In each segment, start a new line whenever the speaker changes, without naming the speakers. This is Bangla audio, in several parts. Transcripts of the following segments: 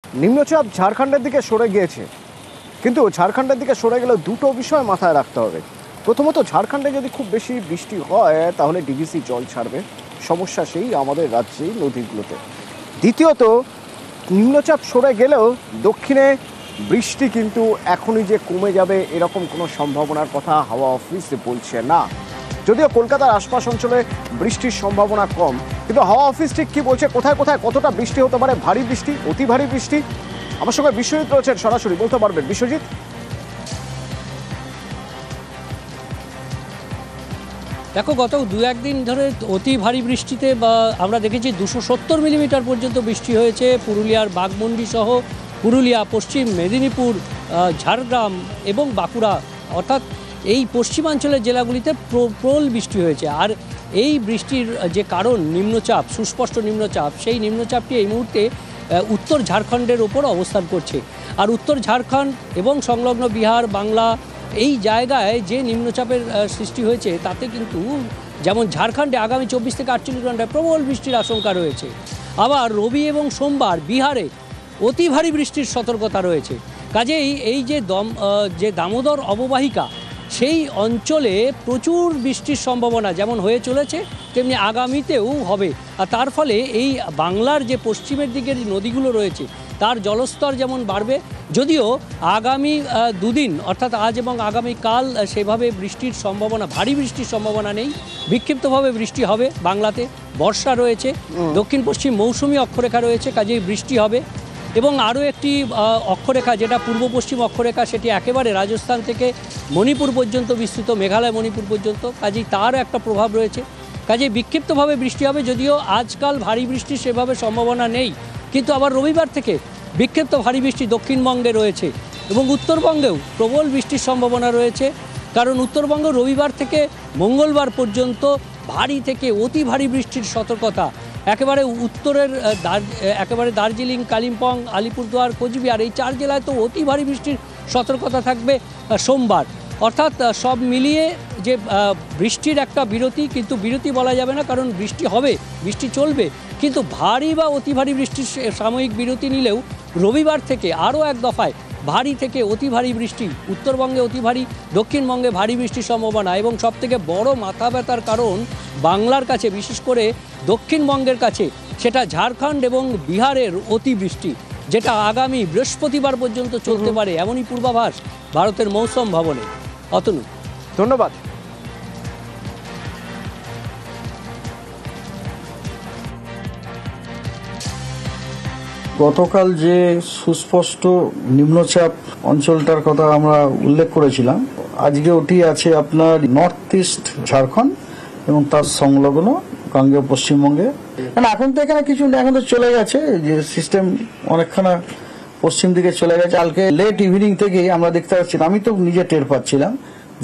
নিম্নচাপ ঝাড়খণ্ডের দিকে সরে গিয়েছে, কিন্তু ঝাড়খণ্ডের দিকে সরে গেলে দুটো বিষয় মাথায় রাখতে হবে। প্রথমত, ঝাড়খণ্ডে যদি খুব বেশি বৃষ্টি হয় তাহলে ডিভিসি জল ছাড়বে, সমস্যা সেই আমাদের রাজ্যেই নদীগুলোতে। দ্বিতীয়ত, নিম্নচাপ সরে গেলেও দক্ষিণে বৃষ্টি কিন্তু এখনই যে কমে যাবে এরকম কোনো সম্ভাবনার কথা হাওয়া অফিস বলছে না। যদিও কলকাতার আশপাশ অঞ্চলে বৃষ্টির সম্ভাবনা কম, কিন্তু হাওয়া অফিস ঠিক কি বলছে, কোথায় কোথায় কতটা বৃষ্টি হতে পারে, ভারী বৃষ্টি, অতি ভারী বৃষ্টি, আমার সঙ্গে বিশ্বজিৎ রয়েছেন, সরাসরি বলতে পারবেন। বিশ্বজিৎ,
দেখো, গত দু একদিন ধরে অতি ভারী বৃষ্টিতে বা আমরা দেখেছি 270 মিলিমিটার পর্যন্ত বৃষ্টি হয়েছে পুরুলিয়ার বাঘমুন্ডি সহ পুরুলিয়া, পশ্চিম মেদিনীপুর, ঝাড়গ্রাম এবং বাঁকুড়া, অর্থাৎ এই পশ্চিমাঞ্চলের জেলাগুলিতে প্রবল বৃষ্টি হয়েছে। আর এই বৃষ্টির যে কারণ নিম্নচাপ, সুস্পষ্ট নিম্নচাপ, সেই নিম্নচাপটি এই মুহূর্তে উত্তর ঝাড়খণ্ডের ওপর অবস্থান করছে। আর উত্তর ঝাড়খণ্ড এবং সংলগ্ন বিহার, বাংলা, এই জায়গায় যে নিম্নচাপের সৃষ্টি হয়েছে তাতে কিন্তু যেমন ঝাড়খণ্ডে আগামী 24 থেকে 48 ঘন্টায় প্রবল বৃষ্টির আশঙ্কা রয়েছে। আবার রবি এবং সোমবার বিহারে অতি ভারী বৃষ্টির সতর্কতা রয়েছে। কাজেই এই যে দামোদর অববাহিকা, সেই অঞ্চলে প্রচুর বৃষ্টির সম্ভাবনা যেমন হয়ে চলেছে তেমনি আগামীতেও হবে। আর তার ফলে এই বাংলার যে পশ্চিমের দিকের নদীগুলো রয়েছে তার জলস্তর যেমন বাড়বে, যদিও আগামী দুদিন অর্থাৎ আজ এবং আগামীকাল সেভাবে বৃষ্টির সম্ভাবনা, ভারী বৃষ্টির সম্ভাবনা নেই। বিক্ষিপ্তভাবে বৃষ্টি হবে। বাংলাতে বর্ষা রয়েছে, দক্ষিণ পশ্চিম মৌসুমি অক্ষরেখা রয়েছে, কাজেই বৃষ্টি হবে। এবং আরও একটি অক্ষরেখা, যেটা পূর্ব পশ্চিম অক্ষরেখা, সেটি একেবারে রাজস্থান থেকে মণিপুর পর্যন্ত বিস্তৃত, মেঘালয় মণিপুর পর্যন্ত, কাজেই তারও একটা প্রভাব রয়েছে। কাজেই বিক্ষিপ্তভাবে বৃষ্টি হবে, যদিও আজকাল ভারী বৃষ্টির সেভাবে সম্ভাবনা নেই। কিন্তু আবার রবিবার থেকে বিক্ষিপ্ত ভারী বৃষ্টি দক্ষিণবঙ্গে রয়েছে এবং উত্তরবঙ্গেও প্রবল বৃষ্টির সম্ভাবনা রয়েছে। কারণ উত্তরবঙ্গ রবিবার থেকে মঙ্গলবার পর্যন্ত ভারী থেকে অতি ভারী বৃষ্টির সতর্কতা। একেবারে উত্তরের একেবারে দার্জিলিং, কালিম্পং, আলিপুরদুয়ার, কোচবিহার, এই 4 জেলায় তো অতি ভারী বৃষ্টির সতর্কতা থাকবে সোমবার। অর্থাৎ সব মিলিয়ে যে বৃষ্টির একটা বিরতি, কিন্তু বিরতি বলা যাবে না, কারণ বৃষ্টি হবে, বৃষ্টি চলবে, কিন্তু ভারী বা অতি ভারী বৃষ্টির সাময়িক বিরতি নিলেও রবিবার থেকে আরও এক দফায় ভারী থেকে অতি ভারী বৃষ্টি, উত্তরবঙ্গে অতি ভারী, দক্ষিণবঙ্গে ভারী বৃষ্টির সম্ভাবনা। এবং সবথেকে বড় মাথা ব্যথার কারণ বাংলার কাছে, বিশেষ করে দক্ষিণবঙ্গের কাছে, সেটা ঝাড়খণ্ড এবং বিহারের অতিবৃষ্টি, যেটা আগামী বৃহস্পতিবার পর্যন্ত চলতে পারে, এমনই পূর্বাভাস ভারতের মৌসুম ভবনে। অতনু,
ধন্যবাদ।
গতকাল যে সুস্পষ্ট নিম্নচাপ অঞ্চলটার কথা আমরা উল্লেখ করেছিলাম, আজকে ওটি আছে আপনার নর্থ ইস্ট ঝাড়খণ্ড এবং তার সংলগ্ন গাঙ্গেয় পশ্চিমবঙ্গে। কারণ এখন তো এখানে কিছু, এখন তো চলে গেছে, যে সিস্টেম অনেকখানা পশ্চিম দিকে চলে গেছে। কালকে লেট ইভিনিং থেকেই আমরা দেখতে পাচ্ছিলাম, আমি তো নিজে টের পাচ্ছিলাম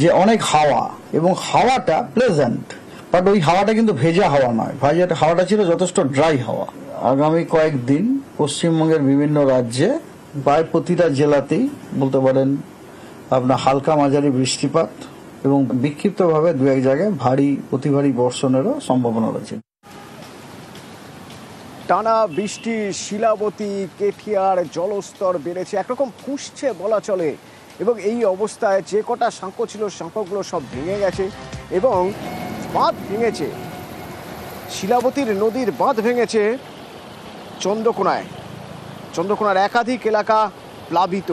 যে অনেক হাওয়া, এবং হাওয়াটা প্লেজেন্ট, বাট ওই হাওয়াটা কিন্তু ভেজা হাওয়া নয়, হাওয়াটা ছিল যথেষ্ট ড্রাই হাওয়া। আগামী কয়েকদিন পশ্চিমবঙ্গের বিভিন্ন রাজ্যে প্রায় প্রতিটা জেলাতেই বলতে পারেন আপনার হালকা মাঝারি বৃষ্টিপাত এবং বিক্ষিপ্তভাবে দু এক জায়গায় ভারী অতি ভারী বর্ষণেরও সম্ভাবনা রয়েছে।
টানা বৃষ্টি, শিলাবতী, কেঠিয়ার জলস্তর বেড়েছে, একরকম ফুঁসছে বলা চলে। এবং এই অবস্থায় যে কটা সাঁকো ছিল, সাঁকোগুলো সব ভেঙে গেছে এবং বাঁধ ভেঙেছে। শিলাবতীর নদীর বাঁধ ভেঙেছে চন্দ্রকোনায়। চন্দ্রকোনার একাধিক এলাকা প্লাবিত,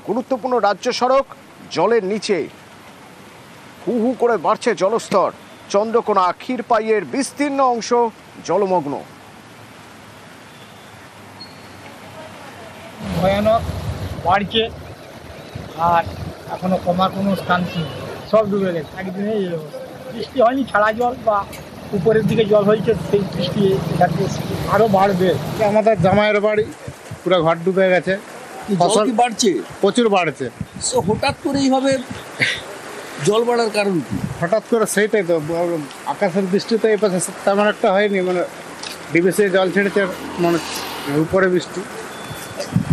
গুরুত্বপূর্ণ রাজ্য সড়ক জলের নিচে, হু হু করে বাড়ছে জলস্তর। চন্দ্রকোনা ক্ষীরপাইয়ের বিস্তীর্ণ অংশ জলমগ্ন।
ভয়ানক বাড়ছে, আর এখনো কমার কোনো স্থান ছিল, সব ডুবে গেছে। একদিনে এই অবস্থা, বৃষ্টি হয়নি, ছাড়া জল বা উপরের দিকে জল হয়েছে, সেই বৃষ্টি আরো বাড়বে।
আমাদের জামাইয়ের বাড়ি পুরো ঘর ডুবে গেছে,
জল কি বাড়ছে?
প্রচুর বাড়ছে।
হঠাৎ করে এইভাবে জল বাড়ার কারণ কি?
হঠাৎ করে সেইটাই তো, আকাশের বৃষ্টি তো এই পাশে তেমন একটা হয়নি, মানে ডিবিসি জল ছেড়েছে, মানে উপরে বৃষ্টি,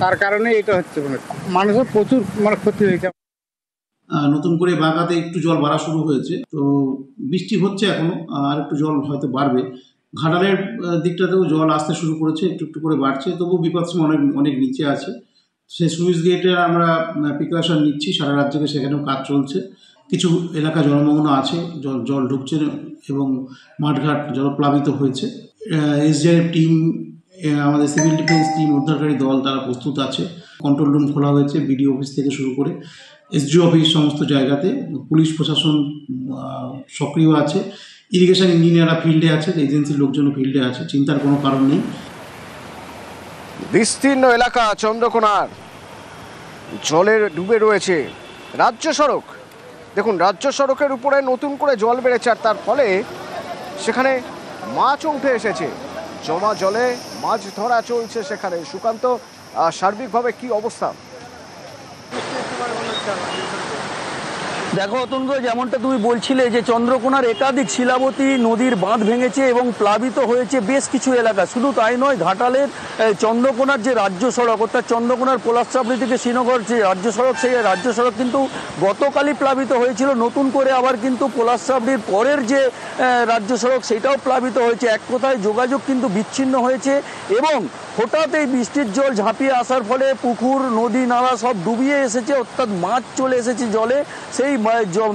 তার কারণে এটা হচ্ছে। মানে মানুষের প্রচুর মানে ক্ষতি হয়েছে।
নতুন করে বাঁকাতে একটু জল বাড়া শুরু হয়েছে, তো বৃষ্টি হচ্ছে এখনো, আর একটু জল হয়তো বাড়বে। ঘাটালের দিকটাতেও জল আসতে শুরু করেছে, একটু একটু করে বাড়ছে, তবু বিপদসীমা অনেক অনেক নিচে আছে। সেই স্লুইস গেটে আমরা প্রিকশন নিচ্ছি, সারা রাজ্যকে সেখানেও কাজ চলছে। কিছু এলাকা জলমগ্ন আছে, জল জল ঢুকছে এবং মাঠঘাট জলপ্লাবিত হয়েছে। এসডিআরএফ টিম, আমাদের সিভিল ডিফেন্স টিম, উদ্ধারকারী দল তারা প্রস্তুত আছে। কন্ট্রোল রুম খোলা হয়েছে বিডিও অফিস থেকে শুরু করে এসডিও অফিস, সমস্ত জায়গাতে পুলিশ প্রশাসন সক্রিয় আছে। ইরিগেশন ইঞ্জিনিয়াররা ফিল্ডে আছে, এজেন্সির লোকজনও ফিল্ডে আছে, চিন্তার কোনো কারণ নেই।
বিস্তীর্ণ এলাকা চন্দ্রকোনার জলের ডুবে রয়েছে। রাজ্য সড়ক, দেখুন রাজ্য সড়কের উপরে নতুন করে জল বেড়েছে, আর তার ফলে সেখানে মাছও উঠে এসেছে। জমা জলে মাছ ধরা চলছে সেখানে। সুকান্ত, সার্বিকভাবে কি অবস্থা?
দেখো অতন্দ্র, যেমনটা তুমি বলছিলে যে চন্দ্রকোনার একাধিক শিলাবতী নদীর বাঁধ ভেঙেছে এবং প্লাবিত হয়েছে বেশ কিছু এলাকা। শুধু তাই নয়, ঘাটালের চন্দ্রকোনার যে রাজ্য সড়ক, অর্থাৎ চন্দ্রকোনার পলাশচাবড়ি থেকে শ্রীনগর যে রাজ্য সড়ক, সেই রাজ্য সড়ক কিন্তু গতকালই প্লাবিত হয়েছিল। নতুন করে আবার কিন্তু পলাশচাবড়ির পরের যে রাজ্য সড়ক সেটাও প্লাবিত হয়েছে। এক কথায় যোগাযোগ কিন্তু বিচ্ছিন্ন হয়েছে এবং হঠাৎ এই বৃষ্টির জল ঝাঁপিয়ে আসার ফলে পুকুর, নদী, নালা সব ডুবিয়ে এসেছে, অর্থাৎ মাছ চলে এসেছে জলে। সেই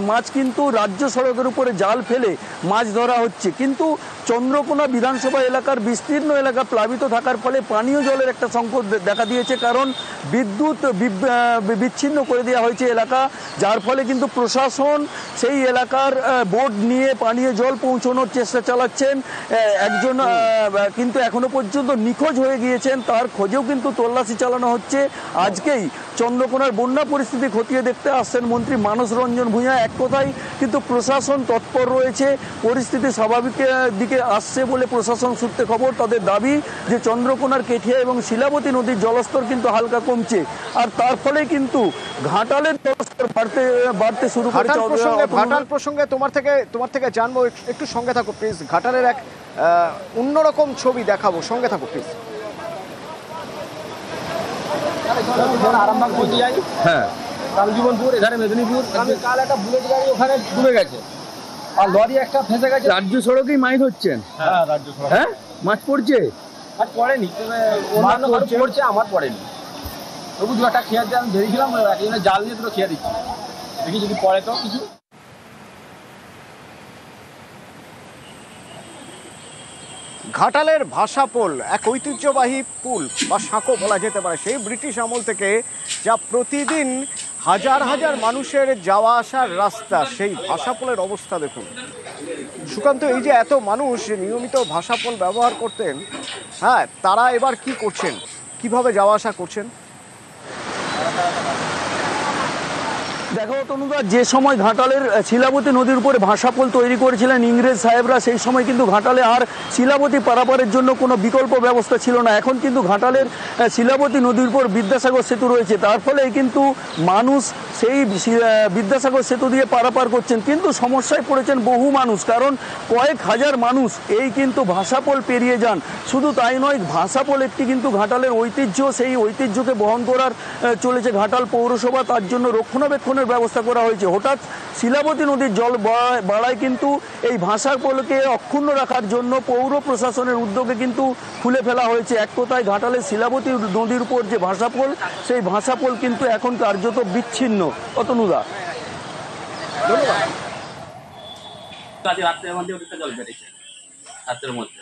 মাছ কিন্তু রাজ্য সড়কের উপরে জাল ফেলে মাছ ধরা হচ্ছে। কিন্তু চন্দ্রকোনা বিধানসভা এলাকার বিস্তীর্ণ এলাকা প্লাবিত থাকার ফলে পানীয় জলের একটা সংকট দেখা দিয়েছে, কারণ বিদ্যুৎ বিচ্ছিন্ন করে দেওয়া হয়েছে এলাকা, যার ফলে কিন্তু প্রশাসন সেই এলাকার বোট নিয়ে পানীয় জল পৌঁছানোর চেষ্টা চালাচ্ছেন। একজন কিন্তু এখনো পর্যন্ত নিখোঁজ হয়ে গিয়েছেন, তার খোঁজেও কিন্তু তল্লাশি চালানো হচ্ছে। আজকেই চন্দ্রকোনার বন্যা পরিস্থিতি খতিয়ে দেখতে আসছেন মন্ত্রী মানস রঞ্জন ভূঁইয়া। এক কথায় কিন্তু প্রশাসন তৎপর রয়েছে, পরিস্থিতি স্বাভাবিকের দিকে আসছে বলে প্রশাসন সূত্রে খবর। তাদের দাবি যে চন্দ্রকোনার কেঠিয়া এবং শিলাবতী নদীর জলস্তর কিন্তু হালকা কমছে, আর তার ফলে কিন্তু ঘাটালের জলস্তর বাড়তে শুরু করেছে।
ঘাটাল প্রসঙ্গে তোমার থেকে জানবো, একটু সঙ্গে থাকো প্লিজ। ঘাটালের এক অন্যরকম ছবি দেখাবো, সঙ্গে থাকো প্লিজ।
আরামবাগ পৌঁছে যাই, হ্যাঁ, রামজীবনপুর, এখানে মেদিনীপুর। কাল একটা বুলেট গাড়ি ওখানে ডুবে গেছে, আর লরি একটা ফেঁসে গেছে।
রাজ্য সড়কেই মাছ ধরছেন?
হ্যাঁ, রাজ্য সড়ক।
হ্যাঁ, মাছ পড়ছে?
মাছ পড়েনি, অন্যান্য পড়ছে, আমার পড়েনি। তবু দু একটা খেয়ার দিয়ে আমি ধরেছিলাম, একজনের জাল নিয়ে দুটো খেয়ে দিচ্ছি, দেখি যদি পড়ে তো কিছু।
ঘাটালের ভাষাপোল এক ঐতিহ্যবাহী পুল বা সাঁকো বলা যেতে পারে। সেই ব্রিটিশ আমল থেকে যা প্রতিদিন হাজার হাজার মানুষের যাওয়া আসার রাস্তা, সেই ভাষাপোলের অবস্থা দেখুন। সুকান্ত, এই যে এত মানুষ নিয়মিত ভাষাপোল ব্যবহার করতেন, হ্যাঁ, তারা এবার কি করছেন, কিভাবে যাওয়া আসা করছেন?
দেখো তনুদা, যে সময় ঘাটালের শিলাবতী নদীর উপরে ভাষাপোল তৈরি করেছিলেন ইংরেজ সাহেবরা, সেই সময় কিন্তু ঘাটালে আর শিলাবতী পারাপারের জন্য কোনো বিকল্প ব্যবস্থা ছিল না। এখন কিন্তু ঘাটালের শিলাবতী নদীর উপর বিদ্যাসাগর সেতু রয়েছে, তার ফলে কিন্তু মানুষ সেই বিদ্যাসাগর সেতু দিয়ে পারাপার করছেন। কিন্তু সমস্যায় পড়েছেন বহু মানুষ, কারণ কয়েক হাজার মানুষ এই কিন্তু ভাষাপোল পেরিয়ে যান। শুধু তাই নয়, ভাষাপোল একটি কিন্তু ঘাটালের ঐতিহ্য, সেই ঐতিহ্যকে বহন করার চলেছে ঘাটাল পৌরসভা, তার জন্য রক্ষণাবেক্ষণের ব্যবস্থা করা হয়েছে। হঠাৎ শিলাবতী নদীর জল বাড়ায় কিন্তু এই ভাষাপোলকে অক্ষুণ্ণ রাখার জন্য পৌর প্রশাসনের উদ্যোগে কিন্তু খুলে ফেলা হয়েছে। এক কথায় ঘাটালের শিলাবতী নদীর উপর যে ভাষাপোল, সেই ভাষাপোল কিন্তু এখন কার্যত বিচ্ছিন্ন। অতনুদা,
ধন্যবাদ।
রাত্রের মধ্যে জল বেড়েছে, রাত্রের মধ্যে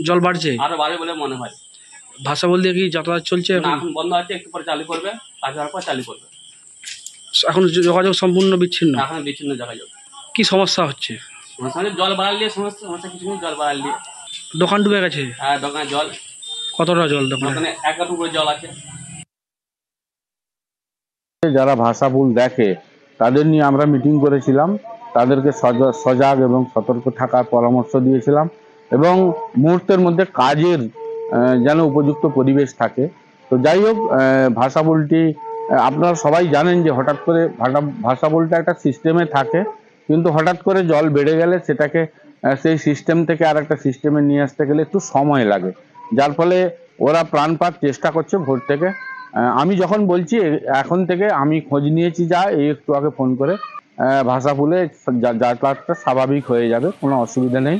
জল বাড়ছে,
আরো বাড়বে বলে মনে হয়।
ভাষাপোল দিয়ে কি যাতায়াত চলছে?
এখন বন্ধ আছে, একটু পরে চালু করবে, কাজ হওয়ার পর চালু করবে।
এখন যোগাযোগ সম্পূর্ণ বিচ্ছিন্ন,
এখন বিচ্ছিন্ন যোগাযোগ।
কি সমস্যা হচ্ছে?
জল বাড়ালে সমস্যা কিছু নেই, জল বাড়ালে
দোকান ডুবে গেছে?
হ্যাঁ, দোকানে জল।
কতটা জল দোকানে?
1 হাঁটু করে জল আছে।
যারা ভাষাপোল দেখে তাদের নিয়ে আমরা মিটিং করেছিলাম, তাদেরকে সজাগ এবং সতর্ক থাকার পরামর্শ দিয়েছিলাম এবং মুহূর্তের মধ্যে কাজের যেন উপযুক্ত পরিবেশ থাকে। তো যাই হোক, ভাষাপোলটি আপনারা সবাই জানেন যে হঠাৎ করে ভাষাপোলটা একটা সিস্টেমে থাকে, কিন্তু হঠাৎ করে জল বেড়ে গেলে সেটাকে সেই সিস্টেম থেকে আর একটা সিস্টেমে নিয়ে আসতে গেলে একটু সময় লাগে, যার ফলে ওরা প্রাণপাত চেষ্টা করছে ভোর থেকে। আমি যখন বলছি এখন থেকে আমি খোঁজ নিয়েছি, যা এই একটু আগে ফোন করে, ভাষাপোলে যাতায়াতটা স্বাভাবিক হয়ে যাবে, কোনো অসুবিধা নেই।